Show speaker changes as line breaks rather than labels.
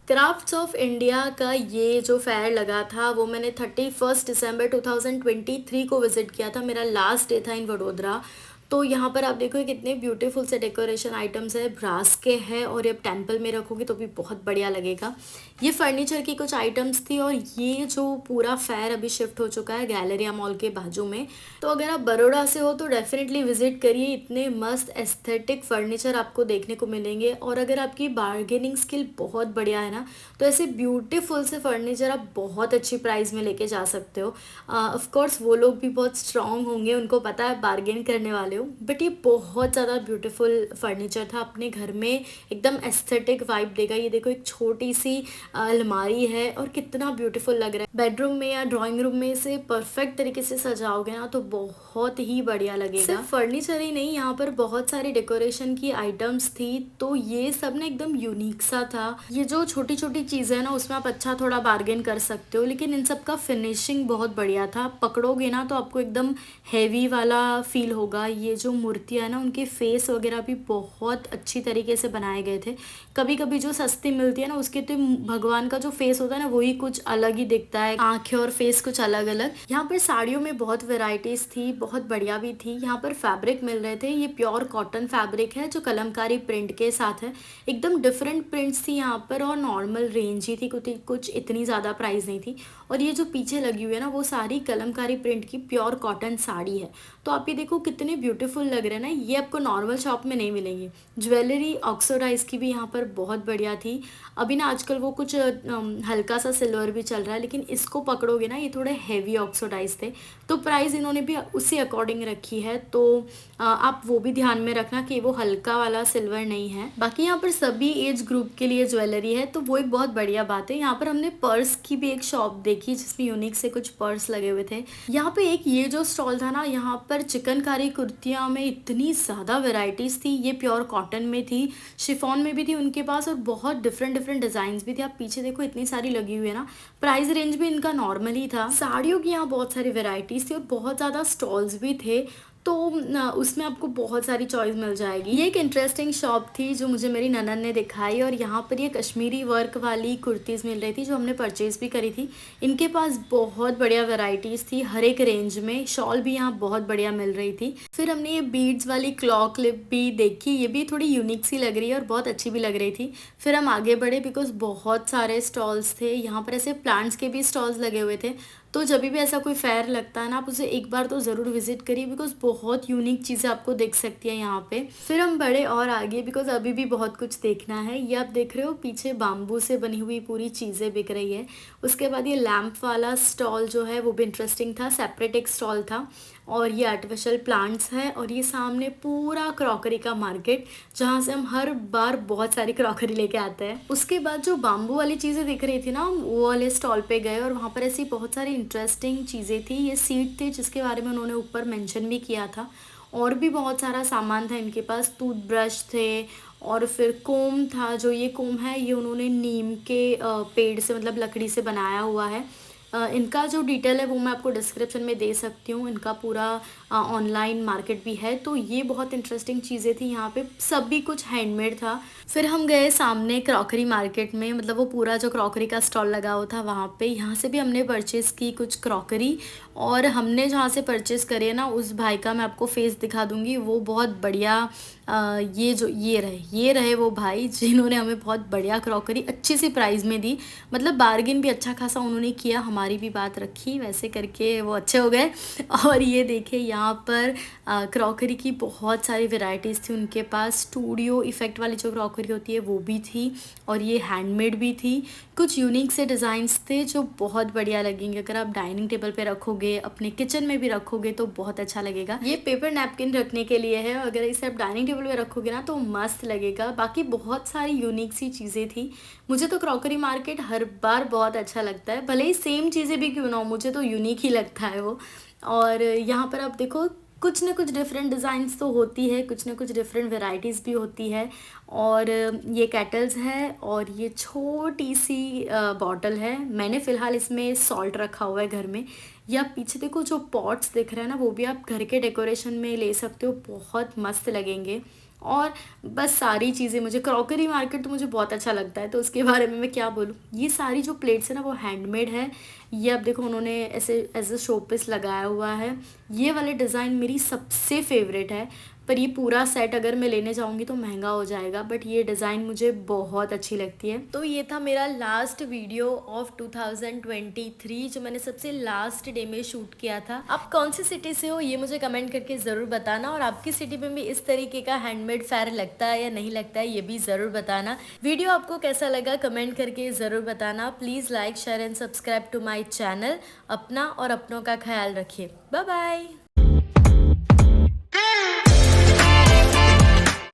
Crafts of India का ये जो फेयर लगा था वो मैंने 31 दिसंबर 2023 को विज़िट किया था। मेरा लास्ट डे था इन वडोदरा। तो यहाँ पर आप देखो ये कितने ब्यूटीफुल से डेकोरेशन आइटम्स है, ब्रास के हैं और ये टेम्पल में रखोगे तो भी बहुत बढ़िया लगेगा। ये फर्नीचर की कुछ आइटम्स थी और ये जो पूरा फेयर अभी शिफ्ट हो चुका है गैलेरिया मॉल के बाजू में। तो अगर आप बड़ौदा से हो तो डेफिनेटली विजिट करिए, इतने मस्त एस्थेटिक फर्नीचर आपको देखने को मिलेंगे। और अगर आपकी बार्गेनिंग स्किल बहुत बढ़िया है ना, तो ऐसे ब्यूटीफुल से फर्नीचर आप बहुत अच्छी प्राइस में लेके जा सकते हो। ऑफ कोर्स वो लोग भी बहुत स्ट्रांग होंगे, उनको पता है बार्गेन करने वाले हो, बट ये बहुत ज़्यादा ब्यूटीफुल फर्नीचर था। अपने घर में एकदम एस्थेटिक वाइब देगा। ये देखो एक छोटी सी अलमारी है और कितना ब्यूटीफुल लग रहा है। बेडरूम में या ड्राइंग रूम में इसे परफेक्ट तरीके से सजाओगे ना तो बहुत ही बढ़िया लगेगा। सिर्फ फर्नीचर ही नहीं, यहाँ पर बहुत सारी डेकोरेशन की आइटम्स थी, तो ये सब ना एकदम यूनिक सा था। ये जो छोटी छोटी चीज़ें हैं ना उसमें आप अच्छा थोड़ा बार्गेन कर सकते हो, लेकिन इन सब का फिनिशिंग बहुत बढ़िया था। पकड़ोगे ना तो आपको एकदम हैवी वाला फील होगा। ये जो मूर्तियाँ है ना उनके फेस वगैरह भी बहुत अच्छी तरीके से बनाए गए थे। कभी कभी जो सस्ती मिलती है ना उसके तो भगवान का जो फेस होता है ना वही कुछ अलग ही दिखता है, आंखें और फेस कुछ अलग अलग। यहाँ पर साड़ियों में बहुत वेराइटीज थी, बहुत बढ़िया भी थी। यहाँ पर फैब्रिक मिल रहे थे, ये प्योर कॉटन फैब्रिक है जो कलमकारी प्रिंट के साथ है। एकदम डिफरेंट प्रिंट्स थी यहाँ पर और नॉर्मल रेंज ही थी, कुछ इतनी ज़्यादा प्राइस नहीं थी। और ये जो पीछे लगी हुई है ना वो सारी कलमकारी प्रिंट की प्योर कॉटन साड़ी है। तो आप ये देखो कितने ब्यूटीफुल लग रहे हैं ना, ये आपको नॉर्मल शॉप में नहीं मिलेंगे। ज्वेलरी ऑक्सीडाइज की भी यहाँ पर बहुत बढ़िया थी। अभी ना आजकल वो कुछ हल्का सा सिल्वर भी चल रहा है, लेकिन इसको पकड़ोगे ना ये थोड़े हैवी ऑक्सीडाइज थे, तो प्राइस इन्होंने भी उसी अकॉर्डिंग रखी है। तो आप वो भी ध्यान में रखना कि वो हल्का वाला सिल्वर नहीं है। बाकी यहाँ पर सभी एज ग्रुप के लिए ज्वेलरी है, तो वो एक बहुत बढ़िया बात है। यहाँ पर हमने पर्स की भी एक शॉप देखी जिसमें यूनिक से कुछ पर्स लगे हुए थे। यहाँ पे एक ये जो स्टॉल था ना, यहाँ पर चिकनकारी कुर्तियाँ में इतनी ज़्यादा वेराइटीज़ थी। ये प्योर कॉटन में थी, शिफॉन में भी थी उनके पास, और बहुत डिफरेंट डिफरेंट डिज़ाइंस भी थे। आप पीछे देखो इतनी सारी लगी हुई है ना। प्राइस रेंज भी इनका नॉर्मल ही था। साड़ियों की यहाँ बहुत सारी वेराइटीज़ थी और बहुत ज़्यादा स्टॉल्स भी थे, तो उसमें आपको बहुत सारी चॉइस मिल जाएगी। ये एक इंटरेस्टिंग शॉप थी जो मुझे मेरी ननद ने दिखाई, और यहाँ पर ये कश्मीरी वर्क वाली कुर्तीज़ मिल रही थी जो हमने परचेज़ भी करी थी। इनके पास बहुत बढ़िया वैरायटीज़ थी हर एक रेंज में। शॉल भी यहाँ बहुत बढ़िया मिल रही थी। फिर हमने ये बीड्स वाली क्लॉ क्लिप भी देखी, ये भी थोड़ी यूनिक सी लग रही है और बहुत अच्छी भी लग रही थी। फिर हम आगे बढ़े बिकॉज बहुत सारे स्टॉल्स थे। यहाँ पर ऐसे प्लांट्स के भी स्टॉल्स लगे हुए थे। तो जब भी ऐसा कोई फेयर लगता है ना आप उसे एक बार तो ज़रूर विजिट करिए, बिकॉज बहुत यूनिक चीज़ें आपको दिख सकती है यहाँ पे। फिर हम बड़े और आगे, बिकॉज अभी भी बहुत कुछ देखना है। ये आप देख रहे हो पीछे बाम्बू से बनी हुई पूरी चीज़ें बिक रही है। उसके बाद ये लैम्प वाला स्टॉल जो है वो भी इंटरेस्टिंग था, सेपरेट एक स्टॉल था। और ये आर्टिफिशियल प्लांट्स है, और ये सामने पूरा क्रॉकरी का मार्केट जहाँ से हम हर बार बहुत सारी क्रॉकरी लेके आते हैं। उसके बाद जो बाम्बू वाली चीज़ें दिख रही थी ना, वो वाले स्टॉल पे गए और वहाँ पर ऐसी बहुत सारी इंटरेस्टिंग चीज़ें थी। ये सीट थे जिसके बारे में उन्होंने ऊपर मेंशन भी किया था। और भी बहुत सारा सामान था इनके पास, टूथब्रश थे और फिर कोम था। जो ये कोम है ये उन्होंने नीम के पेड़ से, मतलब लकड़ी से बनाया हुआ है। इनका जो डिटेल है वो मैं आपको डिस्क्रिप्शन में दे सकती हूँ। इनका पूरा ऑनलाइन मार्केट भी है। तो ये बहुत इंटरेस्टिंग चीज़ें थी यहाँ पे, सब भी कुछ हैंडमेड था। फिर हम गए सामने क्रॉकरी मार्केट में, मतलब वो पूरा जो क्रॉकरी का स्टॉल लगा हुआ था वहाँ पे। यहाँ से भी हमने परचेज़ की कुछ क्रॉकरी, और हमने जहाँ से परचेज़ करे ना उस भाई का मैं आपको फेस दिखा दूँगी, वो बहुत बढ़िया। ये रहे वो भाई जिन्होंने हमें बहुत बढ़िया क्रॉकरी अच्छी सी प्राइस में दी। मतलब बार्गिन भी अच्छा खासा उन्होंने किया, हमारी भी बात रखी, वैसे करके वो अच्छे हो गए। और ये देखिए यहाँ पर क्रॉकरी की बहुत सारी वेराइटीज़ थी उनके पास। स्टूडियो इफ़ेक्ट वाली जो क्रॉकरी होती है वो भी थी, और ये हैंडमेड भी थी। कुछ यूनिक से डिज़ाइंस थे जो बहुत बढ़िया लगेंगे। अगर आप डाइनिंग टेबल पे रखोगे, अपने किचन में भी रखोगे तो बहुत अच्छा लगेगा। ये पेपर नैपकिन रखने के लिए है, अगर इसे आप डाइनिंग टेबल पे रखोगे ना तो मस्त लगेगा। बाकी बहुत सारी यूनिक सी चीज़ें थी। मुझे तो क्रॉकरी मार्केट हर बार बहुत अच्छा लगता है, भले ही सेम चीज़ें भी क्यों ना हो, मुझे तो यूनिक ही लगता है वो। और यहाँ पर आप देखो कुछ ना कुछ डिफरेंट डिज़ाइंस तो होती है, कुछ ना कुछ डिफरेंट वेराइटीज़ भी होती है। और ये कैटल्स है, और ये छोटी सी बॉटल है। मैंने फ़िलहाल इसमें सॉल्ट रखा हुआ है घर में। या पीछे देखो जो पॉट्स दिख रहे हैं ना, वो भी आप घर के डेकोरेशन में ले सकते हो, बहुत मस्त लगेंगे। और बस सारी चीज़ें मुझे क्रॉकरी मार्केट तो मुझे बहुत अच्छा लगता है, तो उसके बारे में मैं क्या बोलूँ। ये सारी जो प्लेट्स है ना वो हैंडमेड है। ये अब देखो उन्होंने ऐसे एज अ शो पीस लगाया हुआ है। ये वाले डिज़ाइन मेरी सबसे फेवरेट है, पर ये पूरा सेट अगर मैं लेने जाऊँगी तो महंगा हो जाएगा, बट ये डिज़ाइन मुझे बहुत अच्छी लगती है। तो ये था मेरा लास्ट वीडियो ऑफ 2023 जो मैंने सबसे लास्ट डे में शूट किया था। आप कौन सी सिटी से हो ये मुझे कमेंट करके ज़रूर बताना, और आपकी सिटी में भी इस तरीके का हैंडमेड फेयर लगता है या नहीं लगता है ये भी ज़रूर बताना। वीडियो आपको कैसा लगा कमेंट करके ज़रूर बताना। Please like share and subscribe to my channel. अपना और अपनों का ख्याल रखिए। Bye bye.